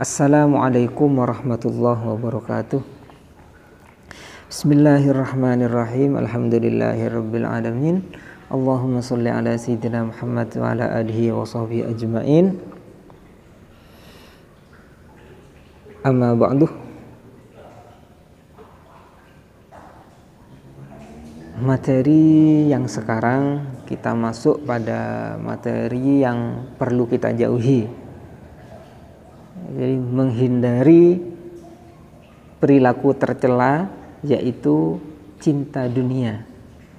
Assalamualaikum warahmatullahi wabarakatuh. Bismillahirrahmanirrahim. Alhamdulillahirabbil alamin. Allahumma shalli ala sayyidina Muhammad wa ala alihi wa sahbihi ajmain. Amma ba'du. Materi yang sekarang kita masuk pada materi yang perlu kita jauhi. Jadi menghindari perilaku tercela, yaitu cinta dunia.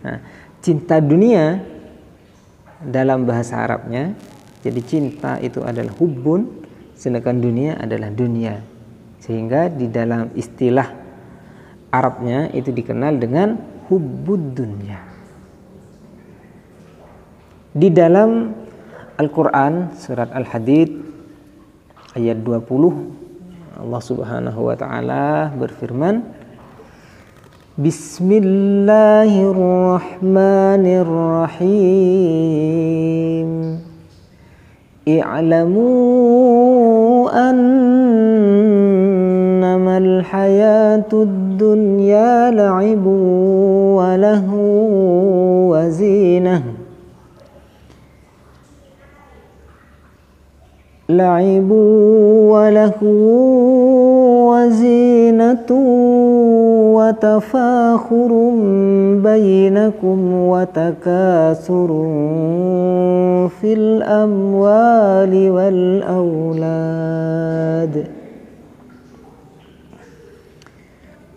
Nah, cinta dunia dalam bahasa Arabnya, jadi cinta itu adalah hubbun, sedangkan dunia adalah dunia. Sehingga di dalam istilah Arabnya itu dikenal dengan hubbud dunya. Di dalam Al-Quran surat Al-Hadid ayat 20, Allah Subhanahu wa taala berfirman, Bismillahirrahmanirrahim. I'lamu annamal hayatud dunya la'ibu wa lahu wa zinah. La'ibu wa lahu wa zinatu wa tafakhurun bainakum wa takasurun fil amwali wal aulad.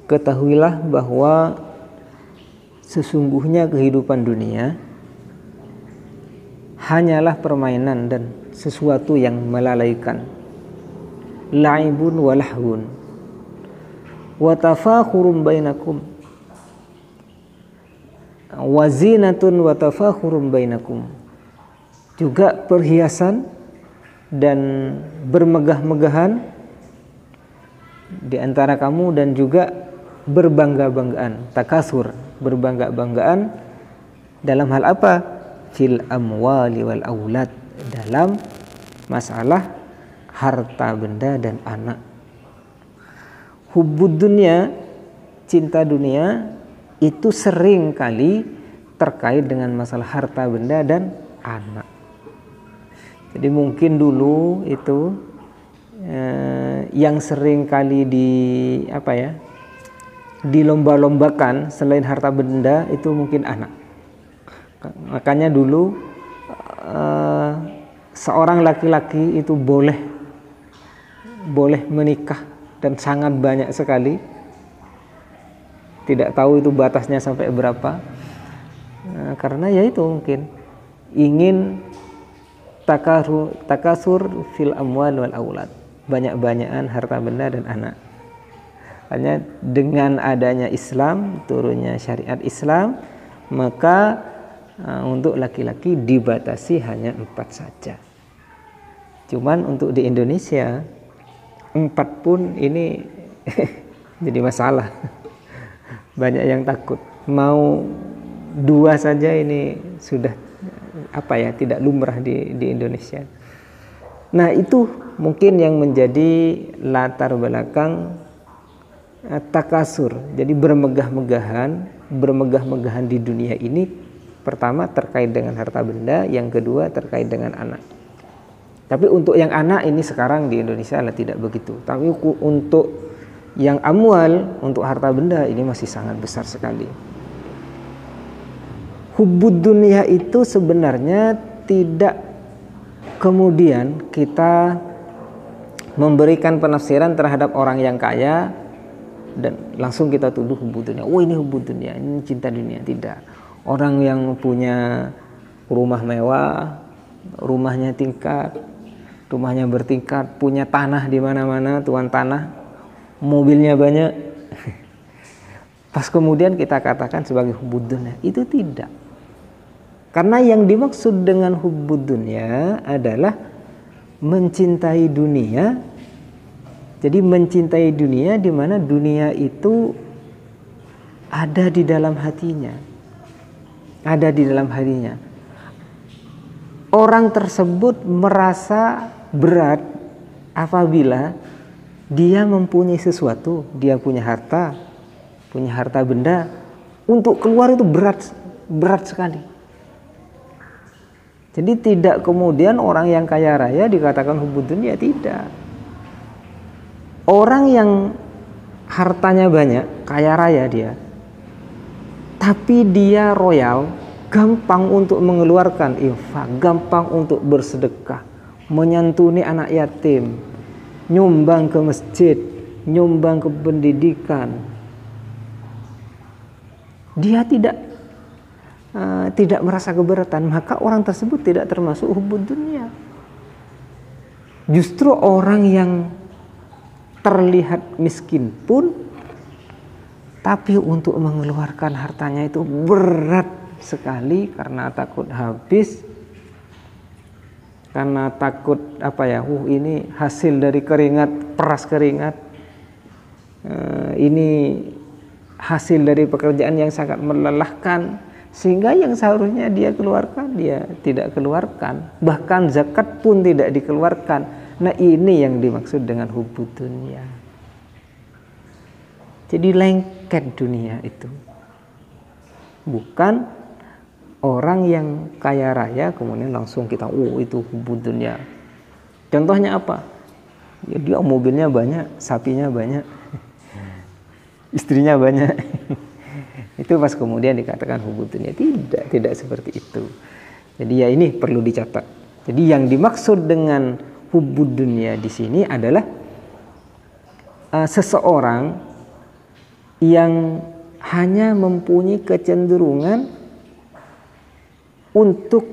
Ketahuilah bahwa sesungguhnya kehidupan dunia hanyalah permainan dan sesuatu yang melalaikan. La'ibun wa lahwun wa tafakhurum bainakum wa zinatun wa tafakhurum bainakum. Juga perhiasan dan bermegah-megahan di antara kamu, dan juga berbangga-banggaan, takasur, berbangga-banggaan dalam hal apa? Fil amwali wal aulad, dalam masalah harta benda dan anak. Hubbud dunya, cinta dunia, itu sering kali terkait dengan masalah harta benda dan anak. Jadi mungkin dulu itu yang sering kali dilomba-lombakan selain harta benda itu mungkin anak. Makanya dulu seorang laki-laki itu boleh menikah dan sangat banyak sekali. Tidak tahu itu batasnya sampai berapa. Karena ya itu mungkin ingin takasur fil amwal wal aulad, banyak-banyakan harta benda dan anak. Hanya dengan adanya Islam, turunnya syariat Islam, maka untuk laki-laki dibatasi hanya 4 saja. Cuman untuk di Indonesia 4 pun ini jadi masalah. Banyak yang takut. Mau 2 saja ini sudah tidak lumrah di Indonesia. Nah, itu mungkin yang menjadi latar belakang takasur. Jadi bermegah-megahan di dunia ini. Pertama terkait dengan harta benda, yang kedua terkait dengan anak. Tapi untuk yang anak ini sekarang di Indonesia tidak begitu. Tapi untuk yang amwal, untuk harta benda ini masih sangat besar sekali. Hubbud dunia itu sebenarnya tidak kemudian kita memberikan penafsiran terhadap orang yang kaya dan langsung kita tuduh hubbud dunia. Oh, ini hubbud dunia, ini cinta dunia. Tidak. Orang yang punya rumah mewah, rumahnya bertingkat, punya tanah di mana-mana, tuan tanah, mobilnya banyak. Pas kemudian kita katakan sebagai hubbud dunya, itu tidak. Karena yang dimaksud dengan hubbud dunya adalah mencintai dunia. Jadi mencintai dunia di mana dunia itu ada di dalam hatinya. Ada di dalam hatinya. Orang tersebut merasa berat apabila dia mempunyai sesuatu, dia punya harta benda, untuk keluar itu berat sekali. Jadi tidak kemudian orang yang kaya raya dikatakan hubbud dunya, tidak. Orang yang hartanya banyak, kaya raya dia, tapi dia royal, gampang untuk mengeluarkan infak, gampang untuk bersedekah, menyantuni anak yatim, nyumbang ke masjid, nyumbang ke pendidikan. Dia tidak merasa keberatan, maka orang tersebut tidak termasuk hubbud dunya. Justru orang yang terlihat miskin pun, tapi untuk mengeluarkan hartanya itu berat sekali karena takut habis, karena takut ini hasil dari keringat, peras keringat, ini hasil dari pekerjaan yang sangat melelahkan, sehingga yang seharusnya dia keluarkan dia tidak keluarkan, bahkan zakat pun tidak dikeluarkan. Nah, ini yang dimaksud dengan hubbud dunya. Jadi lengket dunia itu, bukan orang yang kaya raya kemudian langsung kita itu hubbud dunya. Contohnya apa? Ya, dia mobilnya banyak, sapinya banyak, istrinya banyak. Itu pas kemudian dikatakan hubbud dunya. Tidak seperti itu. Jadi ya ini perlu dicatat. Jadi yang dimaksud dengan hubbud dunya di sini adalah seseorang yang hanya mempunyai kecenderungan untuk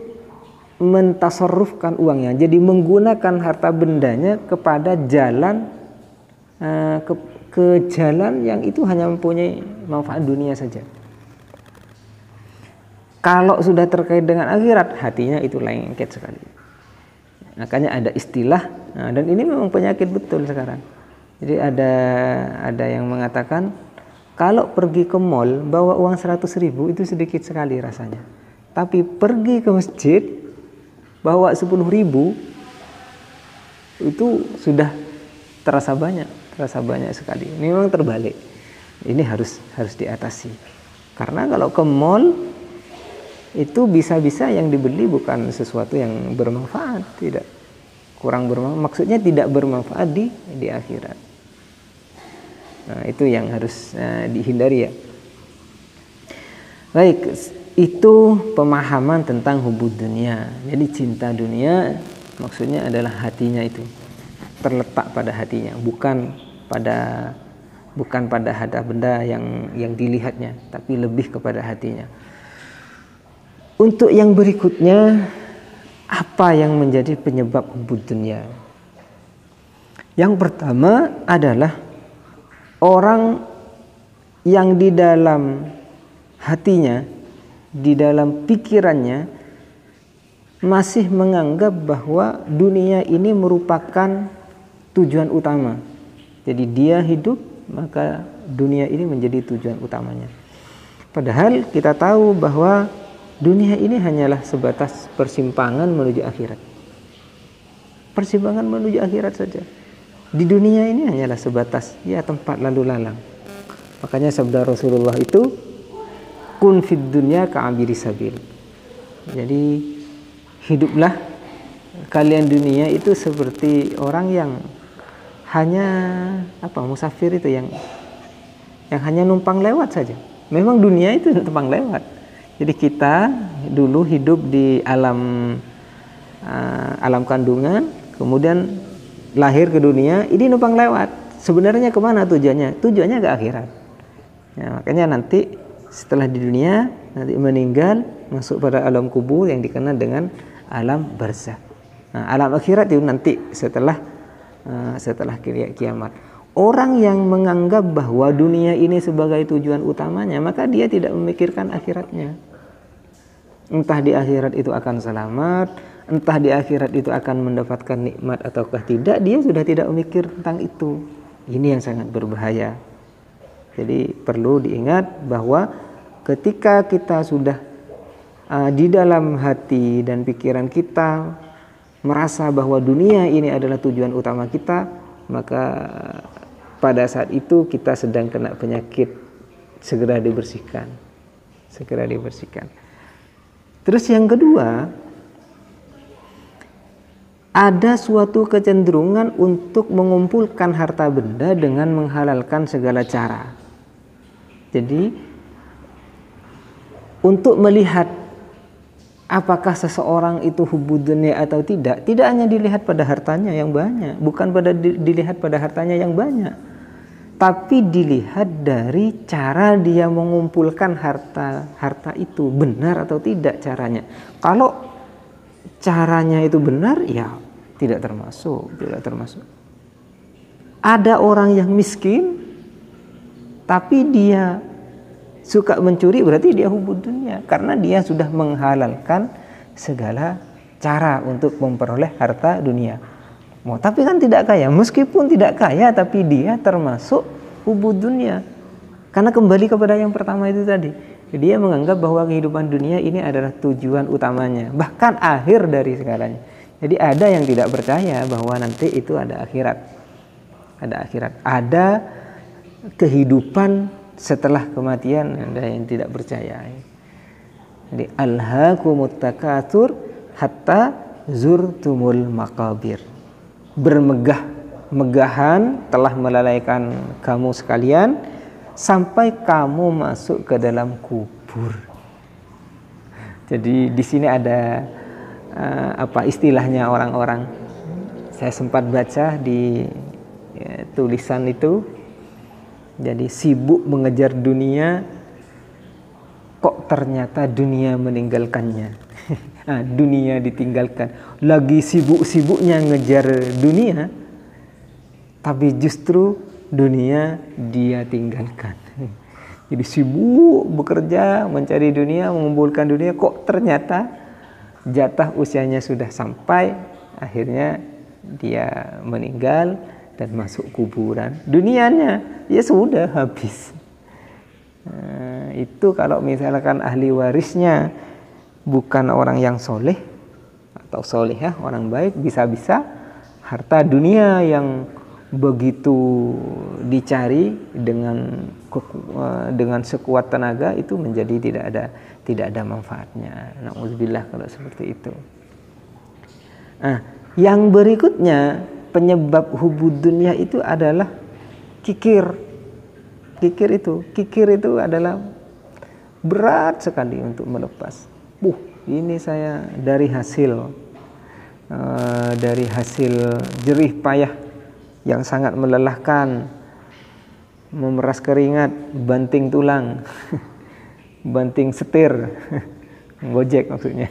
mentasarrufkan uangnya, jadi menggunakan harta bendanya kepada jalan ke jalan yang itu hanya mempunyai manfaat dunia saja. Kalau sudah terkait dengan akhirat, hatinya itu lengket sekali. Makanya ada istilah, dan ini memang penyakit betul sekarang. Jadi ada yang mengatakan kalau pergi ke mall bawa uang 100.000 itu sedikit sekali rasanya. Tapi pergi ke masjid bawa 10.000 itu sudah terasa banyak sekali. Ini memang terbalik. Ini harus diatasi. Karena kalau ke mall itu bisa-bisa yang dibeli bukan sesuatu yang bermanfaat, tidak kurang bermanfaat. Maksudnya tidak bermanfaat di akhirat. Nah, itu yang harus dihindari ya. Baik, itu pemahaman tentang hubbud dunya. Jadi cinta dunia maksudnya adalah hatinya itu terletak pada hatinya, bukan pada harta benda yang dilihatnya, tapi lebih kepada hatinya. Untuk yang berikutnya, apa yang menjadi penyebab hubbud dunya? Yang pertama adalah orang yang di dalam hatinya, di dalam pikirannya masih menganggap bahwa dunia ini merupakan tujuan utama. Jadi dia hidup, maka dunia ini menjadi tujuan utamanya. Padahal kita tahu bahwa dunia ini hanyalah sebatas persimpangan menuju akhirat. Persimpangan menuju akhirat saja. Di dunia ini hanyalah sebatas tempat lalu lalang. Makanya sabda Rasulullah itu kun fid dunya ka'abiri sabil. Jadi hiduplah kalian dunia itu seperti orang yang hanya musafir itu yang hanya numpang lewat saja. Memang dunia itu numpang lewat. Jadi kita dulu hidup di alam kandungan, kemudian lahir ke dunia, ini numpang lewat. Sebenarnya kemana tujuannya? Tujuannya ke akhirat. Ya, makanya nanti setelah di dunia, nanti meninggal, masuk pada alam kubur yang dikenal dengan alam barzakh. Nah, alam akhirat itu nanti setelah kiamat. Orang yang menganggap bahwa dunia ini sebagai tujuan utamanya, maka dia tidak memikirkan akhiratnya. Entah di akhirat itu akan selamat, entah di akhirat itu akan mendapatkan nikmat ataukah tidak, dia sudah tidak memikir tentang itu. Ini yang sangat berbahaya. Jadi perlu diingat bahwa ketika kita sudah di dalam hati dan pikiran kita merasa bahwa dunia ini adalah tujuan utama kita, maka pada saat itu kita sedang kena penyakit, segera dibersihkan. Segera dibersihkan. Terus yang kedua, ada suatu kecenderungan untuk mengumpulkan harta benda dengan menghalalkan segala cara. Jadi untuk melihat apakah seseorang itu hubbud dunya atau tidak hanya dilihat pada hartanya yang banyak, bukan dilihat pada hartanya yang banyak, tapi dilihat dari cara dia mengumpulkan harta itu, benar atau tidak caranya. Kalau caranya itu benar, ya tidak termasuk. Ada orang yang miskin tapi dia suka mencuri, berarti dia hubbud dunya, karena dia sudah menghalalkan segala cara untuk memperoleh harta dunia. Tapi kan tidak kaya, meskipun tidak kaya tapi dia termasuk hubbud dunya. Karena kembali kepada yang pertama itu tadi, dia menganggap bahwa kehidupan dunia ini adalah tujuan utamanya, bahkan akhir dari segalanya. Jadi ada yang tidak percaya bahwa nanti itu ada akhirat. Ada kehidupan setelah kematian, ada yang tidak percaya. Jadi alhaakumut takatsur hatta zurtumul maqabir. Bermegah-megahan telah melalaikan kamu sekalian sampai kamu masuk ke dalam kubur. Jadi di sini ada istilahnya orang-orang. Saya sempat baca di tulisan itu. Jadi sibuk mengejar dunia, kok ternyata dunia meninggalkannya. Dunia ditinggalkan. Lagi sibuk-sibuknya ngejar dunia, tapi justru dunia dia tinggalkan. Jadi sibuk bekerja, mencari dunia, mengumpulkan dunia, kok ternyata jatah usianya sudah sampai, akhirnya dia meninggal dan masuk kuburan. Dunianya ya sudah habis. Itu kalau misalkan ahli warisnya bukan orang yang soleh atau solehah, orang baik, bisa-bisa harta dunia yang begitu dicari dengan sekuat tenaga itu menjadi tidak ada manfaatnya. Nauzubillah kalau seperti itu. Yang berikutnya, penyebab hubbud dunya itu adalah kikir. Kikir itu adalah berat sekali untuk melepas. Ini saya dari hasil jerih payah yang sangat melelahkan, memeras keringat, banting tulang, banting setir, gojek maksudnya.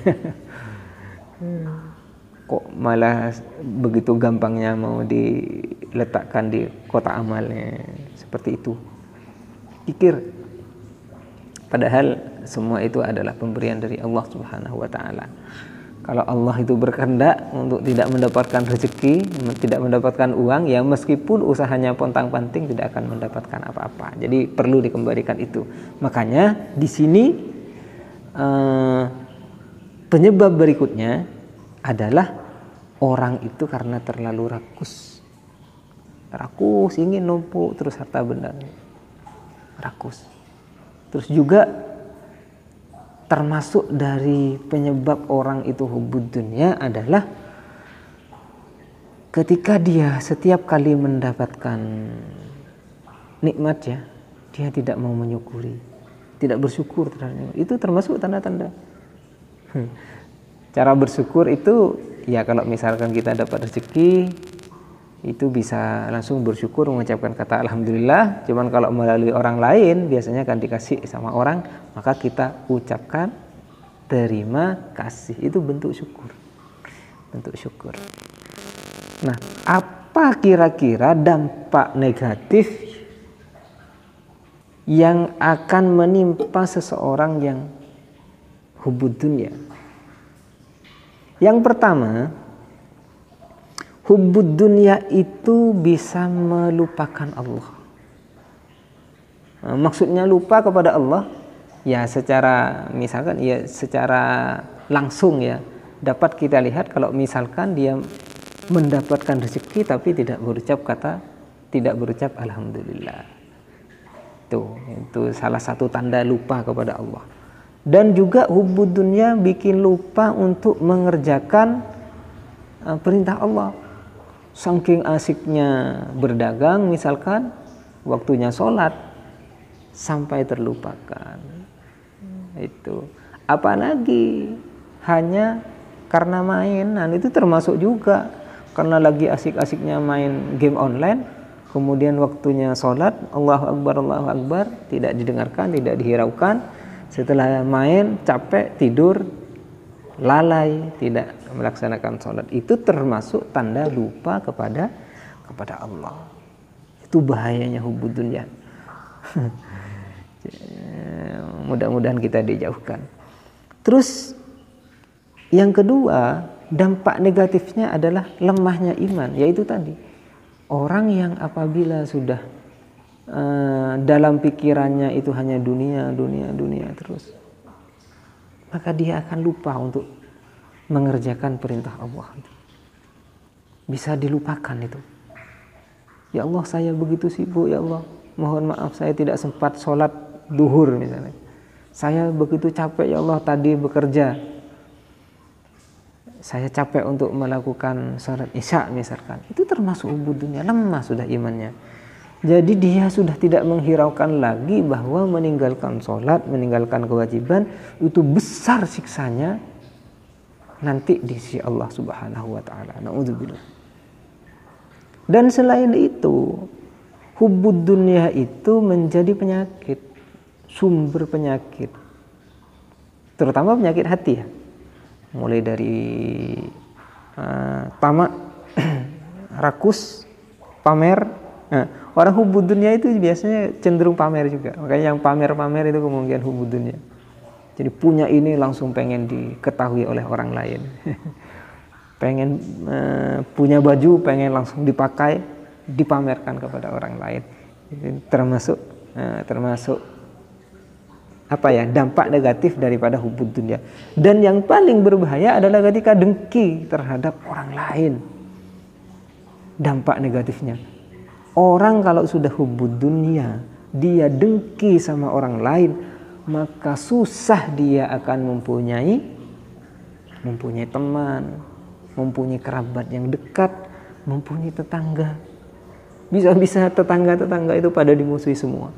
Kok malah begitu gampangnya mau diletakkan di kotak amalnya, seperti itu. Kikir. Padahal semua itu adalah pemberian dari Allah Subhanahu wa taala. Kalau Allah itu berkehendak untuk tidak mendapatkan rezeki, tidak mendapatkan uang, ya meskipun usahanya pontang-panting tidak akan mendapatkan apa-apa. Jadi perlu dikembalikan itu. Makanya di sini penyebab berikutnya adalah orang itu karena terlalu rakus, ingin numpuk terus harta benda, rakus. Terus juga termasuk dari penyebab orang itu hubbud dunya adalah ketika dia setiap kali mendapatkan nikmat, ya, dia tidak mau menyukuri, tidak bersyukur terhadap itu. Termasuk tanda-tanda. Cara bersyukur itu, ya kalau misalkan kita dapat rezeki, itu bisa langsung bersyukur, mengucapkan kata alhamdulillah. Cuman kalau melalui orang lain, biasanya kan dikasih sama orang, maka kita ucapkan terima kasih. Itu bentuk syukur. Nah, apa kira-kira dampak negatif yang akan menimpa seseorang yang hubbud dunya? Yang pertama, hubbud dunya itu bisa melupakan Allah. Maksudnya lupa kepada Allah, ya secara langsung, ya dapat kita lihat kalau misalkan dia mendapatkan rezeki tapi tidak berucap alhamdulillah. Itu salah satu tanda lupa kepada Allah. Dan juga hubbud dunya bikin lupa untuk mengerjakan perintah Allah. Saking asiknya berdagang misalkan, waktunya sholat sampai terlupakan. Itu apalagi hanya karena mainan, itu termasuk juga karena lagi asik-asiknya main game online, kemudian waktunya sholat, Allahu Akbar, tidak didengarkan, tidak dihiraukan. Setelah main capek, tidur, lalai, tidak melaksanakan sholat. Itu termasuk tanda lupa kepada Allah. Itu bahayanya hubbud dunya. Mudah-mudahan kita dijauhkan. Terus yang kedua, dampak negatifnya adalah lemahnya iman, yaitu tadi orang yang apabila sudah dalam pikirannya itu hanya dunia terus, maka dia akan lupa untuk mengerjakan perintah Allah. Bisa dilupakan itu. Ya Allah, saya begitu sibuk, ya Allah, mohon maaf saya tidak sempat sholat duhur misalnya. Saya begitu capek, ya Allah, tadi bekerja. Saya capek untuk melakukan sholat isya misalkan. Itu termasuk hubbud dunya, lemah sudah imannya. Jadi dia sudah tidak menghiraukan lagi bahwa meninggalkan sholat, meninggalkan kewajiban itu besar siksanya nanti di sisi Allah Subhanahu wa taala. Na'udzubillah. Dan selain itu, hubbud dunya itu menjadi penyakit, sumber penyakit. Terutama penyakit hati ya. Mulai dari tamak, rakus, pamer. Nah, orang hubbud dunya itu biasanya cenderung pamer juga. Makanya yang pamer-pamer itu kemungkinan hubbud dunya. Jadi punya ini langsung pengen diketahui oleh orang lain. Pengen punya baju, pengen langsung dipakai, dipamerkan kepada orang lain. Itu termasuk apa ya, dampak negatif daripada hubbud dunya. Dan yang paling berbahaya adalah ketika dengki terhadap orang lain. Dampak negatifnya, orang kalau sudah hubbud dunya, dia dengki sama orang lain, maka susah dia akan mempunyai teman, mempunyai kerabat yang dekat, mempunyai tetangga. Bisa-bisa tetangga-tetangga itu pada dimusuhi semua.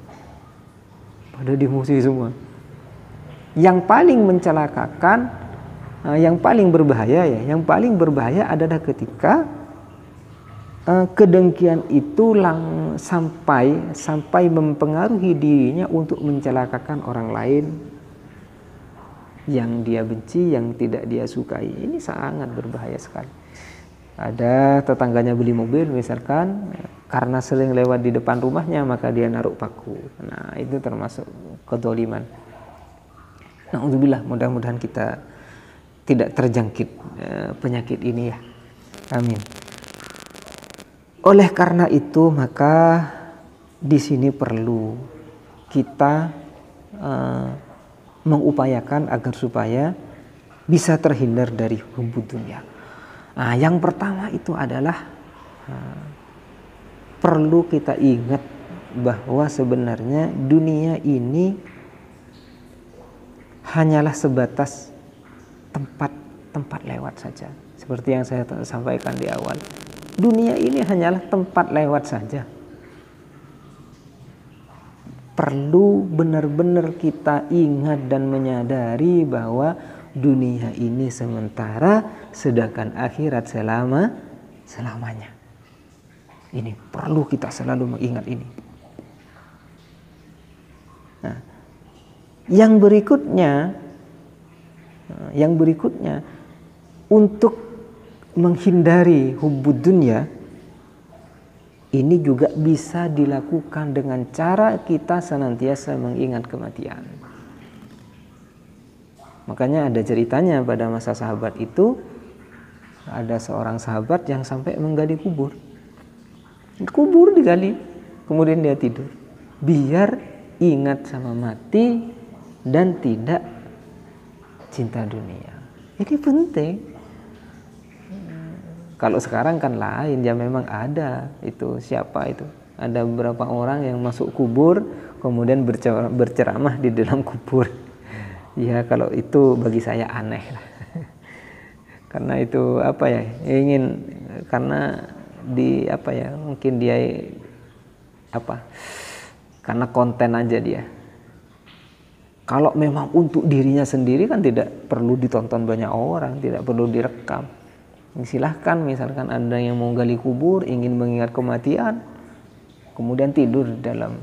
Yang paling mencelakakan, yang paling berbahaya adalah ketika kedengkian itu sampai mempengaruhi dirinya untuk mencelakakan orang lain yang dia benci, yang tidak dia sukai. Ini sangat berbahaya sekali. Ada tetangganya beli mobil misalkan, karena sering lewat di depan rumahnya maka dia naruh paku. Nah, itu termasuk kedzaliman. Na'udzubillah, mudah-mudahan kita tidak terjangkit penyakit ini ya. Amin. Oleh karena itu maka di sini perlu kita mengupayakan agar supaya bisa terhindar dari hubbud dunya. Nah, yang pertama itu adalah perlu kita ingat bahwa sebenarnya dunia ini hanyalah sebatas tempat lewat saja. Seperti yang saya sampaikan di awal, dunia ini hanyalah tempat lewat saja. Perlu benar-benar kita ingat dan menyadari bahwa dunia ini sementara, sedangkan akhirat selamanya. Ini perlu kita selalu mengingat ini. Nah, yang berikutnya untuk menghindari hubbud dunya ini juga bisa dilakukan dengan cara kita senantiasa mengingat kematian. Makanya ada ceritanya pada masa sahabat itu, ada seorang sahabat yang sampai menggali kubur. Kubur digali, kemudian dia tidur. Biar ingat sama mati dan tidak cinta dunia. Ini penting. Kalau sekarang kan lain, ya memang ada itu, siapa itu? Ada beberapa orang yang masuk kubur kemudian berceramah di dalam kubur. Ya kalau itu bagi saya aneh lah. Karena itu apa ya, karena mungkin dia karena konten aja dia. Kalau memang untuk dirinya sendiri kan tidak perlu ditonton banyak orang, tidak perlu direkam. Silahkan, misalkan ada yang mau gali kubur, ingin mengingat kematian, kemudian tidur di dalam.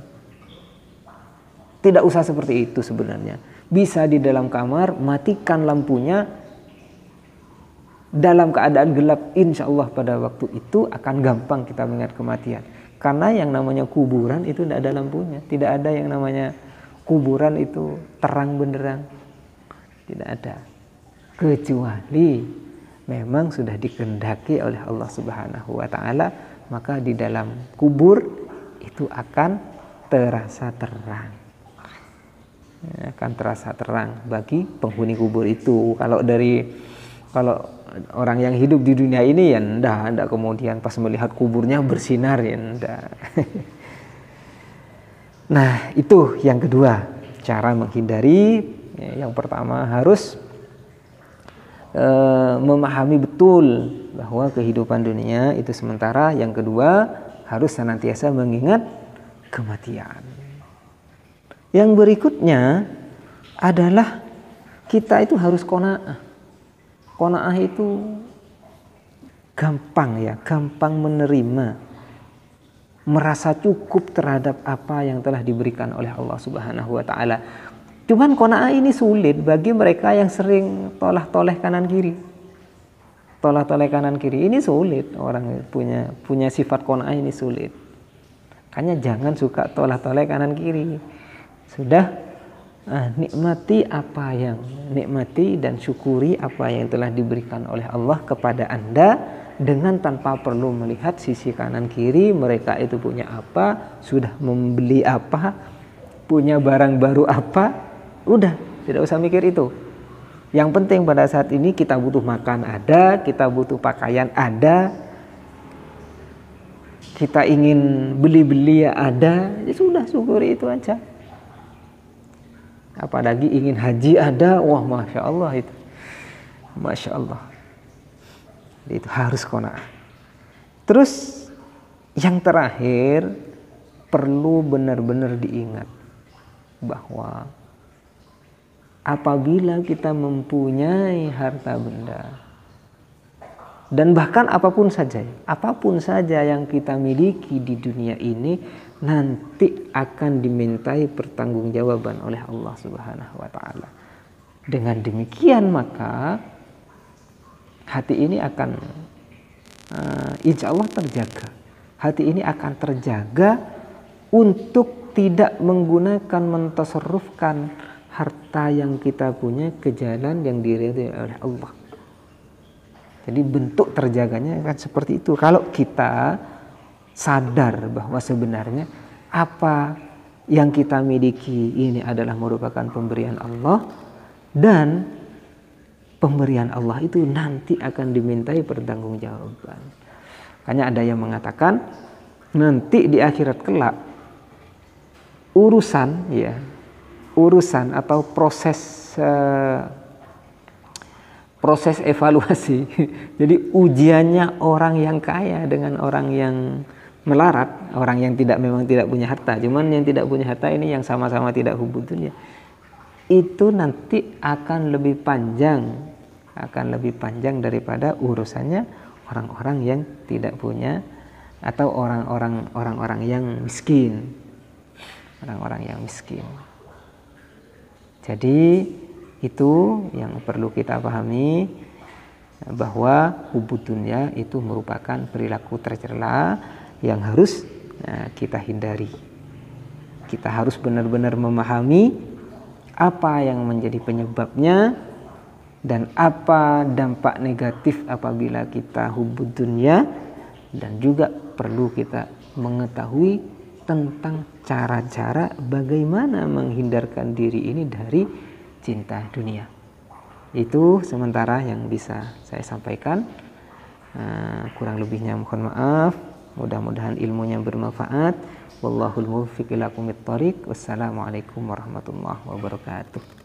Tidak usah seperti itu sebenarnya. Bisa di dalam kamar, matikan lampunya, dalam keadaan gelap, insya Allah pada waktu itu akan gampang kita mengingat kematian. Karena yang namanya kuburan itu tidak ada lampunya. Tidak ada yang namanya kuburan itu terang benderang. Tidak ada. Kecuali memang sudah dikehendaki oleh Allah Subhanahu wa taala, maka di dalam kubur itu akan terasa terang. Akan terasa terang bagi penghuni kubur itu. Kalau orang yang hidup di dunia ini ya enggak kemudian pas melihat kuburnya bersinar ya enggak. Nah, itu yang kedua, cara menghindari. Yang pertama harus memahami betul bahwa kehidupan dunia itu sementara. Yang kedua harus senantiasa mengingat kematian. Yang berikutnya adalah kita itu harus qanaah. Qanaah itu gampang menerima, merasa cukup terhadap apa yang telah diberikan oleh Allah Subhanahu wa taala. Cuman qanaah ini sulit bagi mereka yang sering tolah-toleh kanan kiri. Tolah-toleh kanan kiri ini sulit, orang punya sifat qanaah ini sulit. Makanya jangan suka tolah-toleh kanan kiri. Sudah nikmati dan syukuri apa yang telah diberikan oleh Allah kepada Anda, dengan tanpa perlu melihat sisi kanan kiri mereka itu punya apa, sudah membeli apa, punya barang baru apa. Udah, tidak usah mikir itu. Yang penting pada saat ini kita butuh makan ada, kita butuh pakaian ada, kita ingin beli-beli ya ada, ya sudah, syukuri itu aja. Apalagi ingin haji ada, wah masya Allah itu, masya Allah. Itu harus qanaah. Terus yang terakhir, perlu benar-benar diingat bahwa apabila kita mempunyai harta benda, dan bahkan apapun saja yang kita miliki di dunia ini nanti akan dimintai pertanggungjawaban oleh Allah Subhanahu wa taala. Dengan demikian maka hati ini akan insya Allah terjaga. Hati ini akan terjaga untuk tidak menggunakan, mentasarrufkan harta yang kita punya ke jalan yang diridhai oleh Allah. Jadi bentuk terjaganya kan seperti itu. Kalau kita sadar bahwa sebenarnya apa yang kita miliki ini adalah merupakan pemberian Allah, dan pemberian Allah itu nanti akan dimintai pertanggungjawaban. Makanya ada yang mengatakan nanti di akhirat kelak urusan atau proses evaluasi. Jadi ujiannya orang yang kaya dengan orang yang melarat, orang yang memang tidak punya harta. Cuman yang tidak punya harta ini yang sama-sama tidak hubud dunia, itu nanti akan lebih panjang daripada urusannya orang-orang yang tidak punya, atau orang-orang yang miskin. Orang-orang yang miskin. Jadi itu yang perlu kita pahami, bahwa hubud dunya itu merupakan perilaku tercela yang harus kita hindari. Kita harus benar-benar memahami apa yang menjadi penyebabnya dan apa dampak negatif apabila kita hubud dunya, dan juga perlu kita mengetahui tentang cara-cara bagaimana menghindarkan diri ini dari cinta dunia. Itu sementara yang bisa saya sampaikan. Kurang lebihnya mohon maaf. Mudah-mudahan ilmunya bermanfaat. Wallahul muwaffiq ila aqwamit thoriq. Wassalamualaikum warahmatullahi wabarakatuh.